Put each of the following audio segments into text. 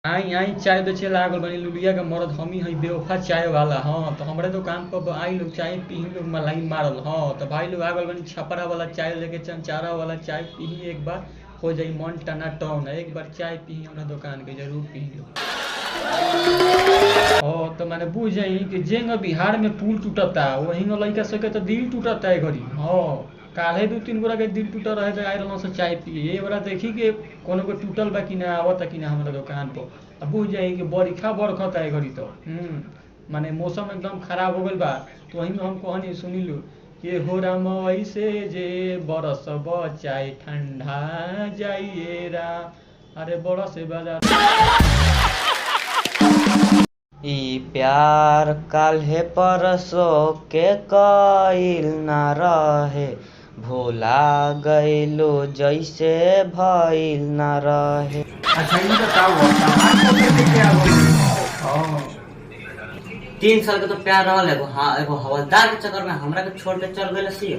आई आई चाय बेचे लागल बनी लुलिया के मरद हम ही हई बेवफा चाय वाला। हाँ तो हमारे दुकान पर आई लोग चाय पी लोग मलाई मारल। हाँ तो भाई लोग आगल बनी छपरा वाला चाय लेके चंचारा वाला चाय पी एक बार हो जाई मन टना टन। एक बार चाय पी हमरा दुकान के जरूर पी लो। हाँ तो मैंने बुझ जाई कि जेंग बिहार में पुल टूटता वही लड़का सबके तो दिल टूटता है घड़ी। हाँ काल्हे दू तीन गोरा के दिल टूटल रहे तो आए रहल से चाय पिए ये बड़ा देखी कि कोनो को टूटल बा कि ना आवता कि ना हमारा दुकान पर। अब बुझ जाई कि बरिखा बरखता है घड़ी तो माने मौसम एकदम खराब हो गइल बा। तो वही में हम कहनी सुनिलू कि हो राम ऐसे जे बरस चाय ठंडा जाइए राम। अरे बरस बजा ई प्यार काल्हे परसो के कइल ना रहे, भुला गइलो जइसे भइल ना रहे। अच्छा ये बताओ सामान को लेके क्या बोली। हाँ 3 साल के तो प्यार रहल एगो, हाँ एगो हवलदार के चक्कर में हमरा के छोड़ के चल गइल सी।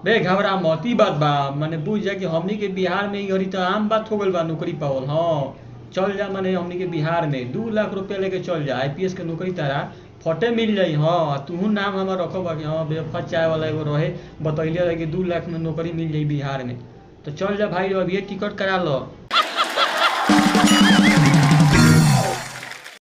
बे घबरा मती बात बा माने बुझ जा कि हमनी के बिहार में ई तो आम बात हो गइल बा नौकरी पावल। हाँ चल जा माने हमनी के बिहार में 2 लाख रुपया लेके चल जा आईपीएस के नौकरी तारा फटे मिल जाई। हाँ तू नाम हमार रखो बाकी हाँ बेवफा चाय वाला एगो रहे बतैले रहे कि 2 लाख में नौकरी मिल जाई बिहार में। तो चल जा भाई अभी टिकट करा लो।